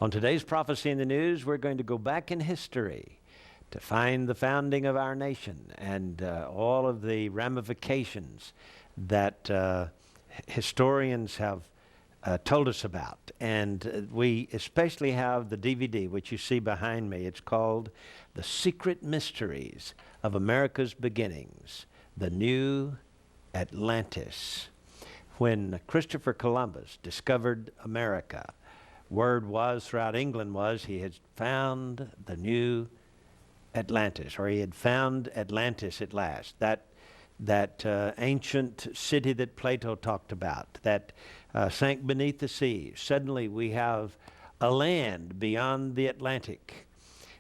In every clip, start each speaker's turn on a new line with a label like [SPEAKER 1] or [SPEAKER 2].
[SPEAKER 1] On today's Prophecy in the News, we're going to go back in history to find the founding of our nation and all of the ramifications that historians have told us about. And we especially have the DVD, which you see behind me. It's called The Secret Mysteries of America's Beginnings, the New Atlantis. When Christopher Columbus discovered America, word was throughout England was he had found the new Atlantis, or he had found Atlantis at last, that ancient city that Plato talked about, that sank beneath the sea. Suddenly we have a land beyond the Atlantic.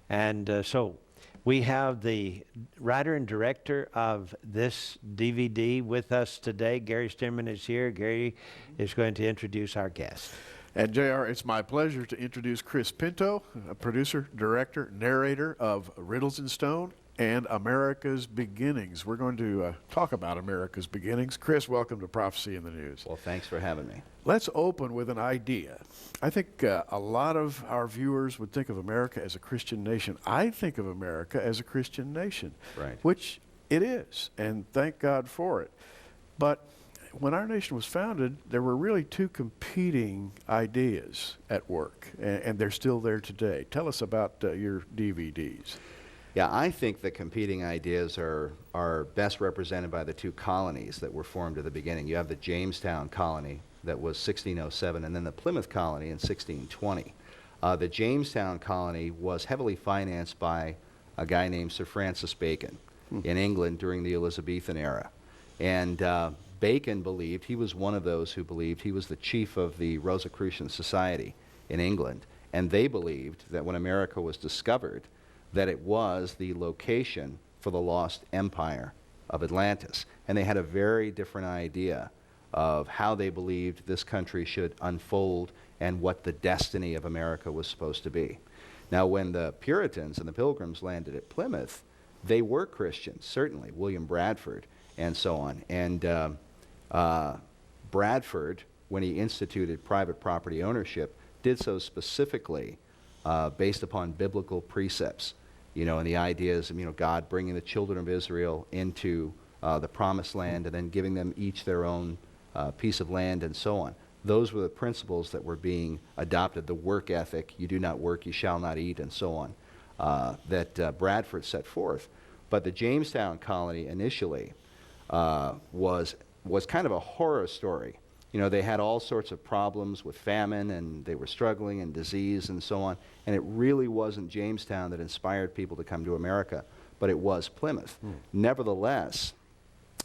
[SPEAKER 1] And so we have the writer and director of this DVD with us today. Gary Stimman is here. Gary is going to introduce our guest.
[SPEAKER 2] And JR, it's my pleasure to introduce Chris Pinto, a producer, director, narrator of Riddles in Stone and America's Beginnings. We're going to talk about America's Beginnings. Chris, welcome to Prophecy in the News.
[SPEAKER 3] Well, thanks for having me.
[SPEAKER 2] Let's open with an idea. I think a lot of our viewers would think of America as a Christian nation. I think of America as a Christian nation,
[SPEAKER 3] Right.
[SPEAKER 2] which it is, and thank God for it. But when our nation was founded, there were really two competing ideas at work, and they're still there today. Tell us about your DVDs.
[SPEAKER 3] Yeah, I think the competing ideas are best represented by the two colonies that were formed at the beginning. You have the Jamestown colony that was 1607, and then the Plymouth colony in 1620. The Jamestown colony was heavily financed by a guy named Sir Francis Bacon in England during the Elizabethan era. And Bacon believed, he was one of those who believed he was the chief of the Rosicrucian Society in England, and they believed that when America was discovered, that it was the location for the lost empire of Atlantis. And they had a very different idea of how they believed this country should unfold and what the destiny of America was supposed to be. Now, when the Puritans and the Pilgrims landed at Plymouth, they were Christians, certainly, William Bradford and so on. And Bradford, when he instituted private property ownership, did so specifically based upon biblical precepts. You know, and the idea is, you know, God bringing the children of Israel into the promised land and then giving them each their own piece of land and so on. Those were the principles that were being adopted, the work ethic, you do not work, you shall not eat, and so on, that Bradford set forth. But the Jamestown colony initially was kind of a horror story. You know, they had all sorts of problems with famine, and they were struggling, and disease, and so on. And it really wasn't Jamestown that inspired people to come to America, but it was Plymouth. Nevertheless,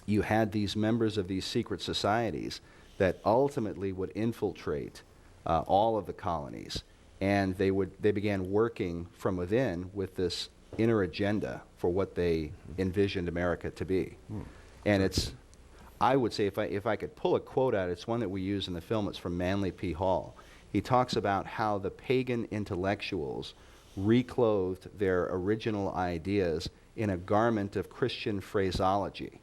[SPEAKER 3] you had these members of these secret societies that ultimately would infiltrate all of the colonies, and they began working from within with this inner agenda for what they envisioned America to be. And it's, I would say, if I could pull a quote out, it's one that we use in the film. It's from Manly P. Hall. He talks about how the pagan intellectuals reclothed their original ideas in a garment of Christian phraseology.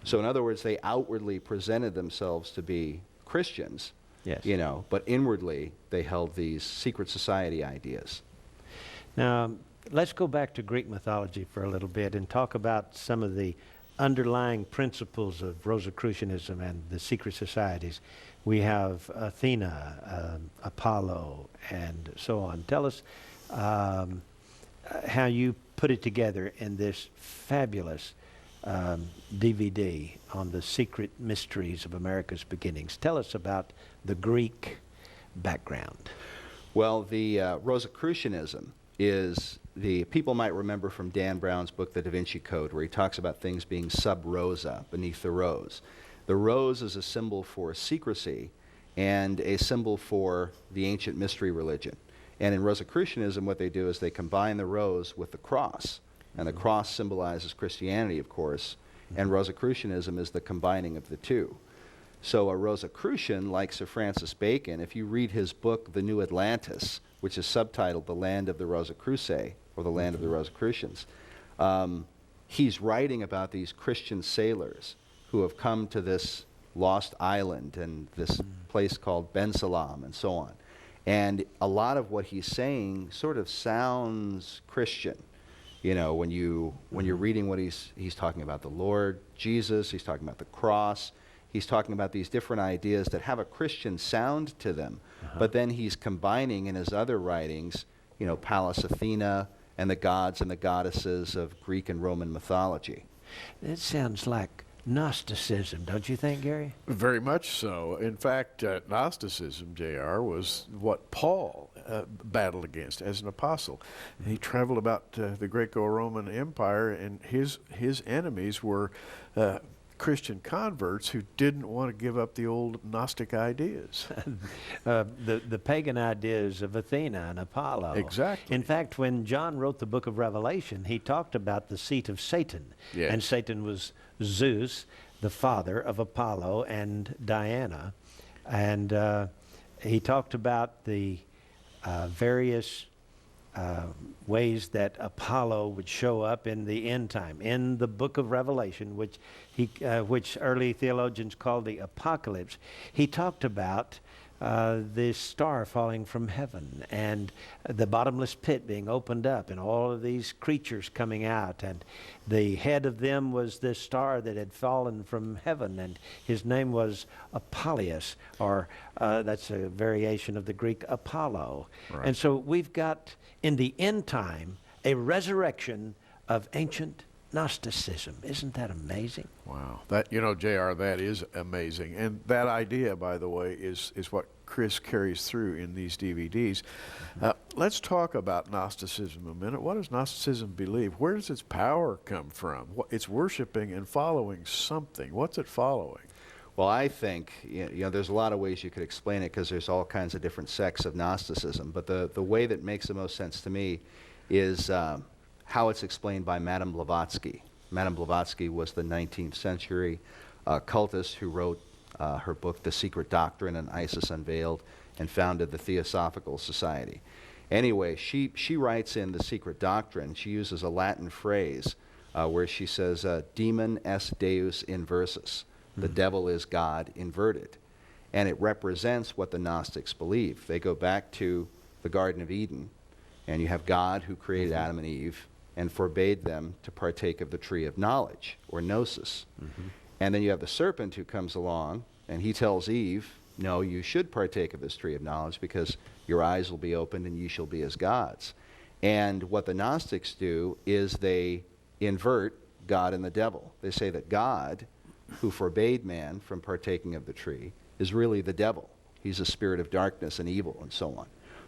[SPEAKER 3] So in other words, they outwardly presented themselves to be Christians,
[SPEAKER 1] Yes.
[SPEAKER 3] you know, but inwardly they held these secret society ideas.
[SPEAKER 1] Now, let's go back to Greek mythology for a little bit and talk about some of the underlying principles of Rosicrucianism and the secret societies. We have Athena, Apollo, and so on. Tell us how you put it together in this fabulous DVD on the secret mysteries of America's beginnings. Tell us about the Greek background.
[SPEAKER 3] Well, the Rosicrucianism is people might remember from Dan Brown's book, The Da Vinci Code, where he talks about things being sub rosa, beneath the rose. The rose is a symbol for secrecy and a symbol for the ancient mystery religion. And in Rosicrucianism, what they do is they combine the rose with the cross. And the cross symbolizes Christianity, of course, and Rosicrucianism is the combining of the two. So a Rosicrucian, like Sir Francis Bacon, if you read his book, The New Atlantis, which is subtitled The Land of the Rosicruces, or The Land of the Rosicrucians, he's writing about these Christian sailors who have come to this lost island and this place called Ben Salam and so on. And a lot of what he's saying sort of sounds Christian. You know, when you're reading what he's talking about the Lord Jesus, he's talking about the cross, he's talking about these different ideas that have a Christian sound to them. But then he's combining in his other writings, you know, Pallas Athena and the gods and the goddesses of Greek and Roman mythology.
[SPEAKER 1] It sounds like Gnosticism, don't you think, Gary?
[SPEAKER 2] Very much so. In fact, Gnosticism, J.R., was what Paul battled against as an apostle. He traveled about the Greco-Roman Empire, and his enemies were Christian converts who didn't want to give up the old Gnostic ideas.
[SPEAKER 1] The pagan ideas of Athena and Apollo.
[SPEAKER 2] Exactly.
[SPEAKER 1] In fact, when John wrote the book of Revelation, he talked about the seat of Satan.
[SPEAKER 2] Yes.
[SPEAKER 1] And Satan was Zeus, the father of Apollo and Diana. And he talked about the various ways that Apollo would show up in the end time. In the book of Revelation, which early theologians called the Apocalypse, he talked about this star falling from heaven and the bottomless pit being opened up and all of these creatures coming out, and the head of them was this star that had fallen from heaven, and his name was Apollonius, or that's a variation of the Greek Apollo.
[SPEAKER 2] Right.
[SPEAKER 1] And so we've got in the end time a resurrection of ancient Gnosticism. Isn't that amazing?
[SPEAKER 2] Wow. That, you know, J.R., that is amazing. And that idea, by the way, is what Chris carries through in these DVDs. Let's talk about Gnosticism a minute. What does Gnosticism believe? Where does its power come from? It's worshiping and following something. What's it following?
[SPEAKER 3] Well, I think, you know, there's a lot of ways you could explain it because there's all kinds of different sects of Gnosticism. But the way that makes the most sense to me is how it's explained by Madame Blavatsky. Madame Blavatsky was the 19th century cultist who wrote her book, The Secret Doctrine and Isis Unveiled, and founded the Theosophical Society. Anyway, she writes in The Secret Doctrine, she uses a Latin phrase where she says, demon est deus inversus. The devil is God inverted. And it represents what the Gnostics believe. They go back to the Garden of Eden, and you have God who created Adam and Eve and forbade them to partake of the tree of knowledge, or gnosis. And then you have the serpent who comes along, and he tells Eve, no, you should partake of this tree of knowledge because your eyes will be opened and ye shall be as gods. And what the Gnostics do is they invert God and the devil. They say that God, who forbade man from partaking of the tree, is really the devil. He's a spirit of darkness and evil and so on.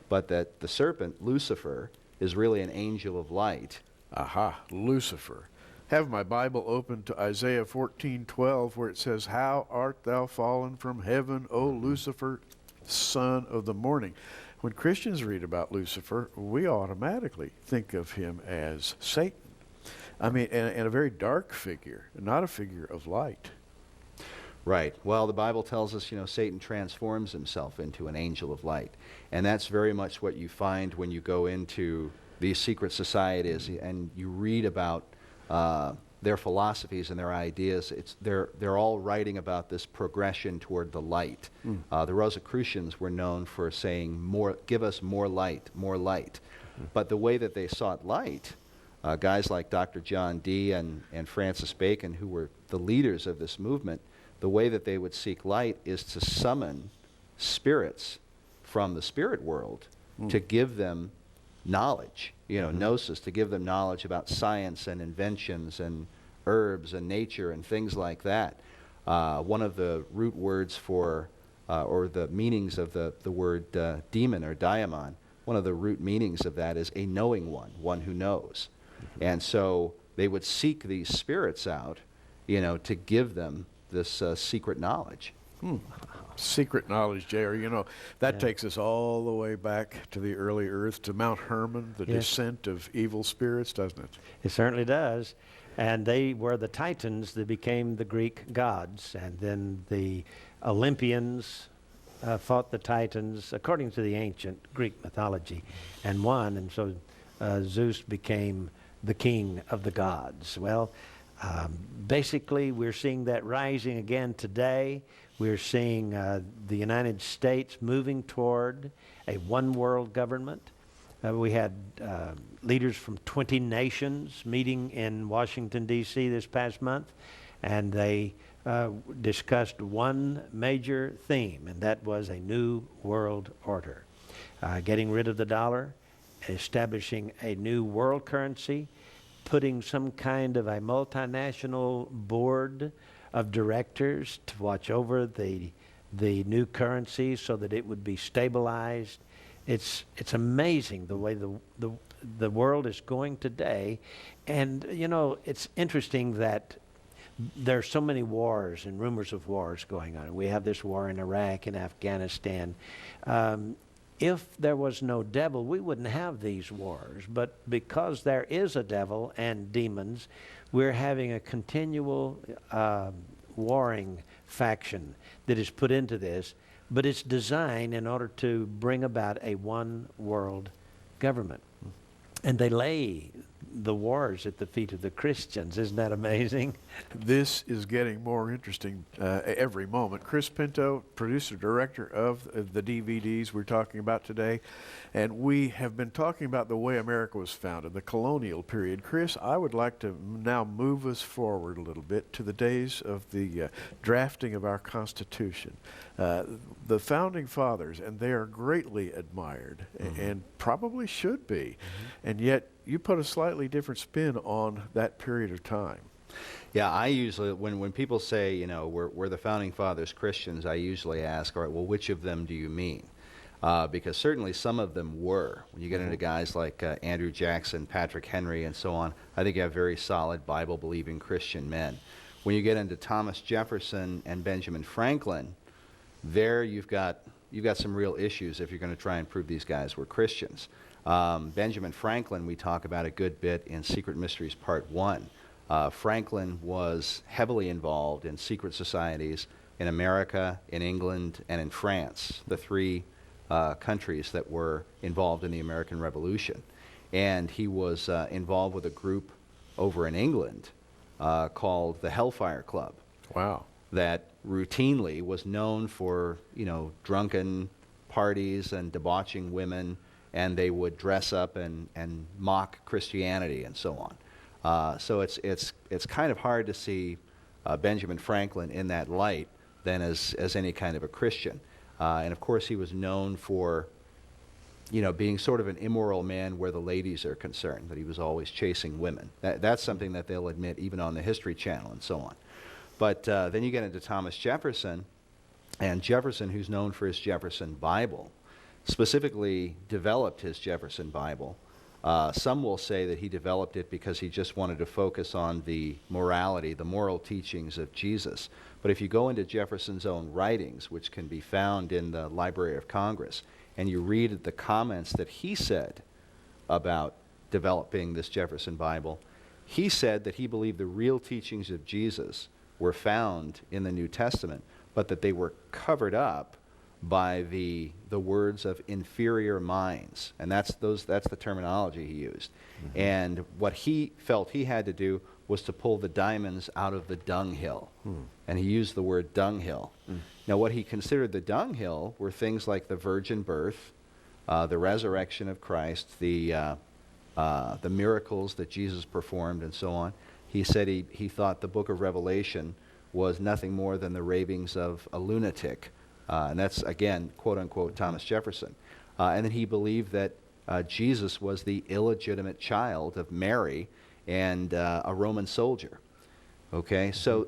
[SPEAKER 3] But that the serpent, Lucifer, is really an angel of light.
[SPEAKER 2] Aha, Lucifer. Have my Bible open to Isaiah 14:12, where it says, how art thou fallen from heaven, O Lucifer, son of the morning. When Christians read about Lucifer, we automatically think of him as Satan. I mean, and a very dark figure, not a figure of light.
[SPEAKER 3] Right. Well, the Bible tells us, you know, Satan transforms himself into an angel of light. And that's very much what you find when you go into these secret societies and you read about their philosophies and their ideas. They're all writing about this progression toward the light. The Rosicrucians were known for saying, give us more light, more light. But the way that they sought light, guys like Dr. John Dee and Francis Bacon, who were the leaders of this movement, the way that they would seek light is to summon spirits from the spirit world to give them knowledge, you know, gnosis, to give them knowledge about science and inventions and herbs and nature and things like that. One of the root words for, or the meanings of the word demon or daimon, one of the root meanings of that is a knowing one who knows. And so they would seek these spirits out, you know, to give them this secret knowledge.
[SPEAKER 2] Secret knowledge, J.R. You know, that takes us all the way back to the early earth, to Mount Hermon, the descent of evil spirits, doesn't it?
[SPEAKER 1] It certainly does. And they were the Titans that became the Greek gods. And then the Olympians fought the Titans according to the ancient Greek mythology and won. And so Zeus became the king of the gods. Well, basically, we're seeing that rising again today We're seeing the United States moving toward a one-world government. We had leaders from 20 nations meeting in Washington, D.C. this past month, and they discussed one major theme, and that was a new world order. Getting rid of the dollar, establishing a new world currency, putting some kind of a multinational board of directors to watch over the new currency so that it would be stabilized. It's amazing the way the world is going today. And, you know, it's interesting that there's so many wars and rumors of wars going on. We have this war in Iraq and Afghanistan. If there was no devil, we wouldn't have these wars. But because there is a devil and demons, we're having a continual warring faction that is put into this, but it's designed in order to bring about a one world government. And they lay the wars at the feet of the Christians. Isn't that amazing?
[SPEAKER 2] This is getting more interesting every moment. Chris Pinto, producer, director of the DVDs we're talking about today, and we have been talking about the way America was founded, the colonial period. Chris, I would like to now move us forward a little bit to the days of the drafting of our Constitution. The Founding Fathers, and they are greatly admired, and probably should be, and yet you put a slightly different spin on that period of time.
[SPEAKER 3] Yeah, I usually, when people say, you know, we're the Founding Fathers Christians, I usually ask, all right, well, which of them do you mean? Because certainly some of them were. When you get into guys like Andrew Jackson, Patrick Henry, and so on, I think you have very solid Bible-believing Christian men. When you get into Thomas Jefferson and Benjamin Franklin, there you've got some real issues if you're going to try and prove these guys were Christians. Benjamin Franklin, we talk about a good bit in Secret Mysteries Part 1. Franklin was heavily involved in secret societies in America, in England, and in France, the three countries that were involved in the American Revolution. And he was involved with a group over in England called the Hellfire Club.
[SPEAKER 2] Wow.
[SPEAKER 3] That routinely was known for, you know, drunken parties and debauching women, and they would dress up and mock Christianity and so on. So it's kind of hard to see Benjamin Franklin in that light than as any kind of a Christian. And of course he was known for, you know, being sort of an immoral man where the ladies are concerned, that he was always chasing women. That's something that they'll admit even on the History Channel and so on. But then you get into Thomas Jefferson, and Jefferson, who's known for his Jefferson Bible, specifically developed his Jefferson Bible. Some will say that he developed it because he just wanted to focus on the morality, the moral teachings of Jesus. But if you go into Jefferson's own writings, which can be found in the Library of Congress, and you read the comments that he said about developing this Jefferson Bible, he said that he believed the real teachings of Jesus were found in the New Testament, but that they were covered up by the words of inferior minds. And that's the terminology he used. And what he felt he had to do was to pull the diamonds out of the dunghill. And he used the word dunghill. Now what he considered the dunghill were things like the virgin birth, the resurrection of Christ, the miracles that Jesus performed, and so on. He said he thought the book of Revelation was nothing more than the ravings of a lunatic. And that's, again, quote-unquote, Thomas Jefferson. And then he believed that Jesus was the illegitimate child of Mary and a Roman soldier. Okay, so...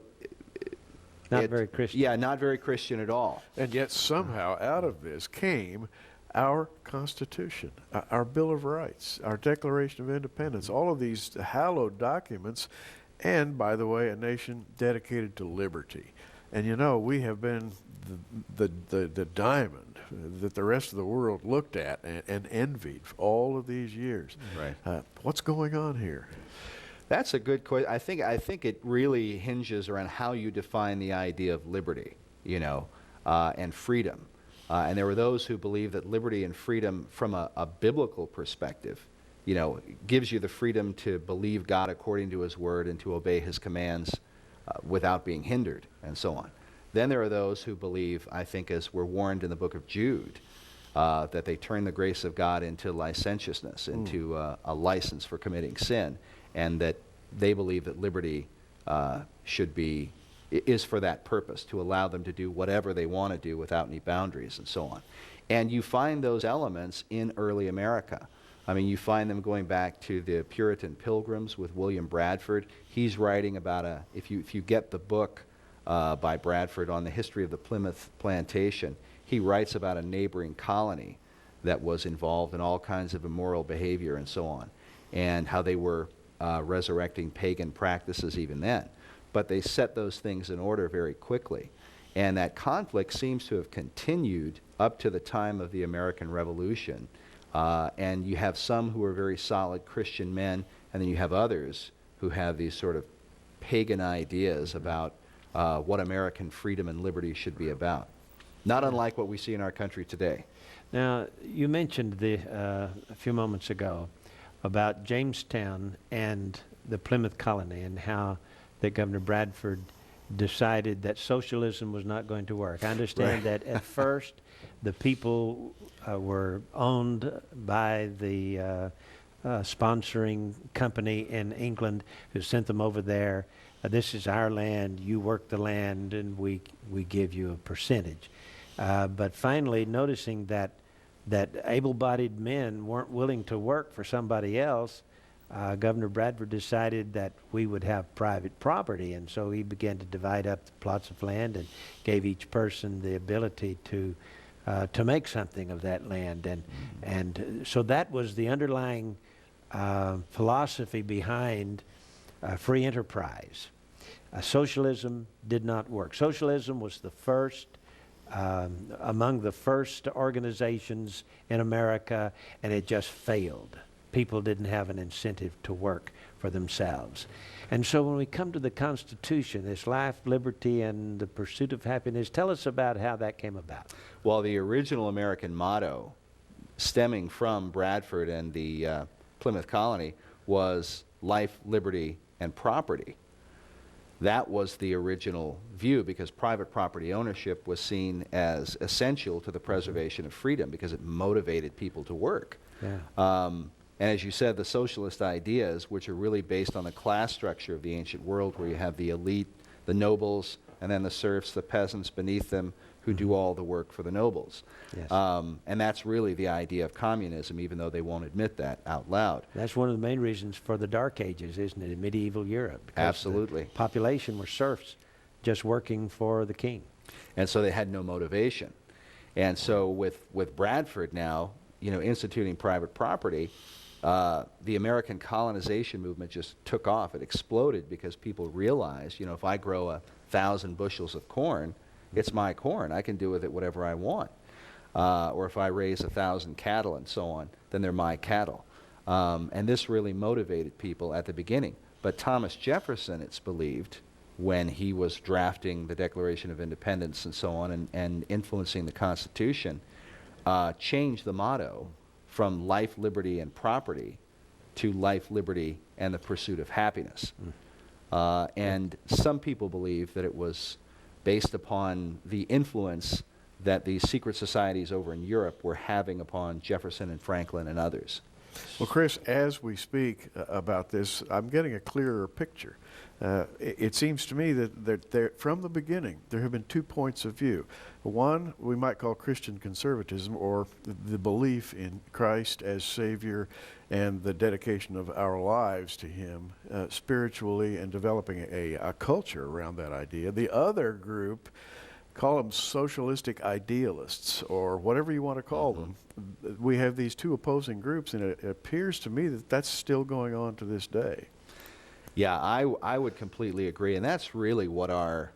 [SPEAKER 1] Not very Christian.
[SPEAKER 3] Yeah, not very Christian at all.
[SPEAKER 2] And yet somehow out of this came our Constitution, our Bill of Rights, our Declaration of Independence, all of these hallowed documents, and, by the way, a nation dedicated to liberty. And you know, we have been the diamond that the rest of the world looked at and envied for all of these years.
[SPEAKER 3] Right.
[SPEAKER 2] What's going on here?
[SPEAKER 3] That's a good question. I think it really hinges around how you define the idea of liberty, you know, and freedom. And there were those who believe that liberty and freedom from a biblical perspective, you know, gives you the freedom to believe God according to his word and to obey his commands without being hindered and so on. Then there are those who believe, I think, as we're warned in the book of Jude, that they turn the grace of God into licentiousness, into a license for committing sin, and that they believe that liberty is for that purpose, to allow them to do whatever they want to do without any boundaries and so on. And you find those elements in early America. I mean, you find them going back to the Puritan Pilgrims with William Bradford. He's writing about if you get the book by Bradford on the history of the Plymouth Plantation, he writes about a neighboring colony that was involved in all kinds of immoral behavior and so on, and how they were resurrecting pagan practices even then. But they set those things in order very quickly. And that conflict seems to have continued up to the time of the American Revolution. And you have some who are very solid Christian men, and then you have others who have these sort of pagan ideas about what American freedom and liberty should be about. Not unlike what we see in our country today.
[SPEAKER 1] Now, you mentioned a few moments ago about Jamestown and the Plymouth colony, and how that Governor Bradford decided that socialism was not going to work. I understand that at first the people were owned by the sponsoring company in England who sent them over there. This is our land, you work the land, and we give you a percentage. But finally, noticing that able-bodied men weren't willing to work for somebody else, Governor Bradford decided that we would have private property, and so he began to divide up the plots of land and gave each person the ability to make something of that land, and so that was the underlying philosophy behind free enterprise. Socialism did not work. Socialism was the first among the first organizations in America, and it just failed. People didn't have an incentive to work for themselves. And so when we come to the Constitution, this life, liberty, and the pursuit of happiness, tell us about how that came about.
[SPEAKER 3] Well, the original American motto, stemming from Bradford and the Plymouth colony, was life, liberty, and property. That was the original view, because private property ownership was seen as essential to the preservation of freedom, because it motivated people to work.
[SPEAKER 1] Yeah.
[SPEAKER 3] And as you said, the socialist ideas, which are really based on the class structure of the ancient world, where you have the elite, the nobles, and then the serfs, the peasants beneath them, who do all the work for the nobles.
[SPEAKER 1] Yes.
[SPEAKER 3] And that's really the idea of communism, even though they won't admit that out loud.
[SPEAKER 1] That's one of the main reasons for the Dark Ages, isn't it, in medieval Europe? Because
[SPEAKER 3] Absolutely.
[SPEAKER 1] the population were serfs just working for the king.
[SPEAKER 3] And so they had no motivation. And so with Bradford now, instituting private property, the American colonization movement just took off. It exploded because people realized, if I grow 1,000 bushels of corn, it's my corn. I can do with it whatever I want. Or if I raise 1,000 cattle and so on, then they're my cattle. And this really motivated people at the beginning. But Thomas Jefferson, it's believed, when he was drafting the Declaration of Independence and so on, and influencing the Constitution, changed the motto from life, liberty, and property to life, liberty, and the pursuit of happiness. And some people believe that it was based upon the influence that these secret societies over in Europe were having upon Jefferson and Franklin and others.
[SPEAKER 2] Well, Chris, as we speak about this, I'm getting a clearer picture. It seems to me that from the beginning, there have been 2 points of view. One, we might call Christian conservatism, or the belief in Christ as Savior and the dedication of our lives to Him spiritually, and developing a culture around that idea. The other group, call them socialistic idealists, or whatever you want to call them. We have these 2 opposing groups, and it appears to me that that's still going on to this day.
[SPEAKER 3] Yeah, I would completely agree, and that's really what our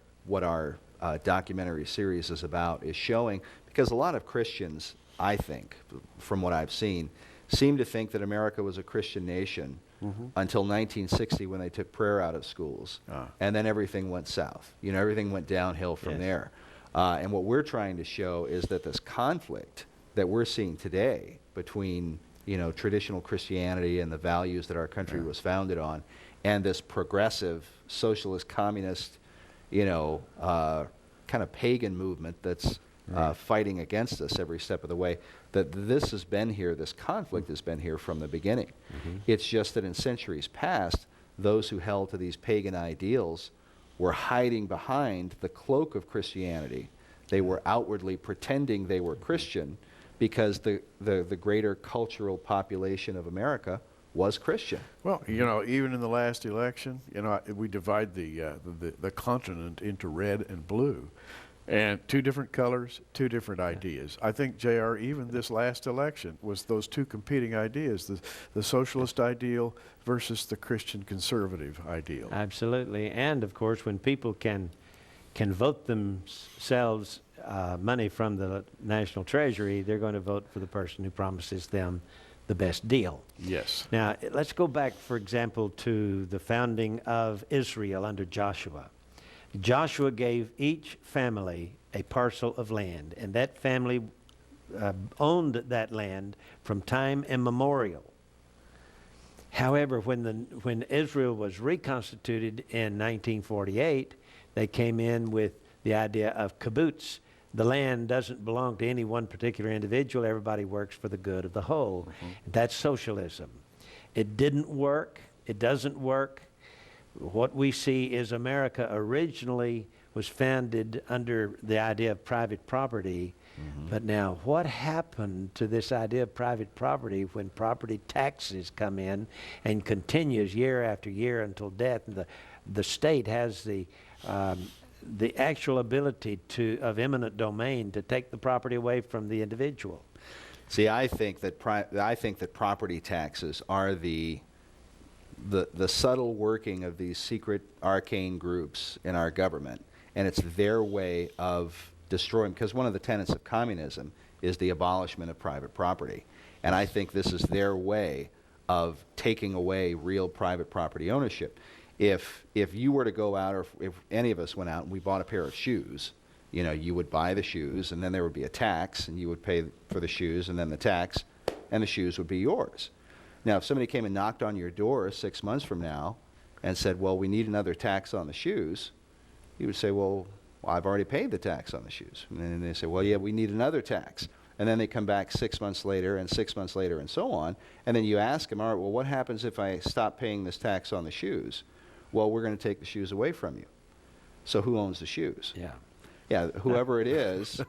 [SPEAKER 3] documentary series is about, is showing, because a lot of Christians, I think, from what I've seen, seem to think that America was a Christian nation until 1960, when they took prayer out of schools, and then everything went south. Everything went downhill from there. And what we're trying to show is that this conflict that we're seeing today between traditional Christianity and the values that our country was founded on, and this progressive socialist communist kind of pagan movement that's fighting against us every step of the way, that this has been here, this conflict has been here from the beginning. It's just that in centuries past, those who held to these pagan ideals were hiding behind the cloak of Christianity. They were outwardly pretending they were Christian because the greater cultural population of America was Christian.
[SPEAKER 2] Well, you know, even in the last election, you know, we divide the continent into red and blue. And two different colors, two different ideas. I think, J.R., even this last election was those two competing ideas, the socialist ideal versus the Christian conservative ideal.
[SPEAKER 1] Absolutely. And, of course, when people can vote themselves money from the national treasury, they're going to vote for the person who promises them the best deal.
[SPEAKER 2] Yes.
[SPEAKER 1] Now, let's go back, for example, to the founding of Israel under Joshua. Joshua gave each family a parcel of land, and that family owned that land from time immemorial. However, when Israel was reconstituted in 1948, they came in with the idea of kibbutz. The land doesn't belong to any one particular individual. Everybody works for the good of the whole. That's socialism. It didn't work. It doesn't work. What we see is America originally was founded under the idea of private property. But now, what happened to this idea of private property when property taxes come in and continues year after year until death? And the state has the actual ability of eminent domain to take the property away from the individual.
[SPEAKER 3] See, I think that property taxes are the subtle working of these secret arcane groups in our government, and it's their way of destroying, because one of the tenets of communism is the abolishment of private property, and I think this is their way of taking away real private property ownership. If you were to go out, or if any of us went out and we bought a pair of shoes, you know, you would buy the shoes, and then there would be a tax, and you would pay for the shoes, and then the tax, and the shoes would be yours. Now, if somebody came and knocked on your door 6 months from now and said, well, we need another tax on the shoes, you would say, well, I've already paid the tax on the shoes. And then they say, well, yeah, we need another tax. And then they come back 6 months later and 6 months later and so on. And then you ask them, all right, well, what happens if I stop paying this tax on the shoes? Well, we're going to take the shoes away from you. So who owns the shoes? Yeah, whoever it is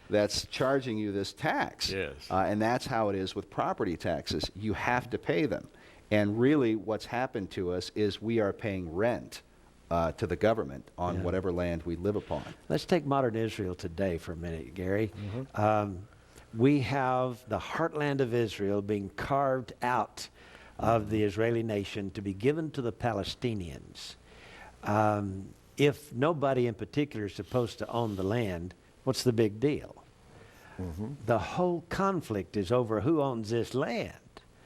[SPEAKER 3] that's charging you this tax.
[SPEAKER 2] Yes.
[SPEAKER 3] And that's how it is with property taxes. You have to pay them. And really what's happened to us is we are paying rent to the government on whatever land we live upon.
[SPEAKER 1] Let's take modern Israel today for a minute, Gary. We have the heartland of Israel being carved out of the Israeli nation to be given to the Palestinians. If nobody in particular is supposed to own the land, what's the big deal? The whole conflict is over who owns this land.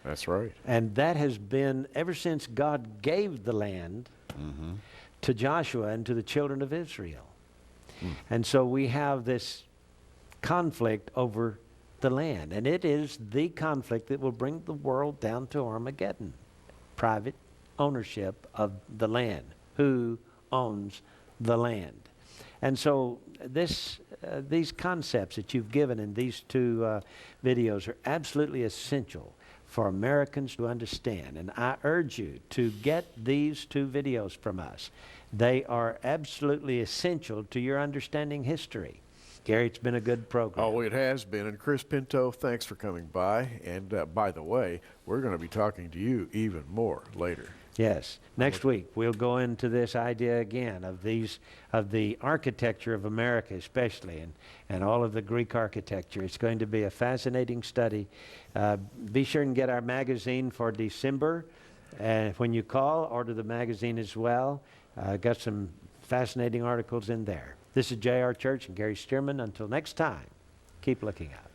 [SPEAKER 2] That's right.
[SPEAKER 1] And that has been ever since God gave the land to Joshua and to the children of Israel. And so we have this conflict over the land. And it is the conflict that will bring the world down to Armageddon. Private ownership of the land. Who owns the land? And so these concepts that you've given in these two videos are absolutely essential for Americans to understand. And I urge you to get these two videos from us. They are absolutely essential to your understanding history. Gary, it's been a good program.
[SPEAKER 2] Oh, it has been. And Chris Pinto, thanks for coming by. And by the way, we're going to be talking to you even more later.
[SPEAKER 1] Yes. Next week, we'll go into this idea again of the architecture of America especially, and all of the Greek architecture. It's going to be a fascinating study. Be sure and get our magazine for December. And when you call, order the magazine as well. Got some fascinating articles in there. This is J.R. Church and Gary Stearman. Until next time, keep looking up.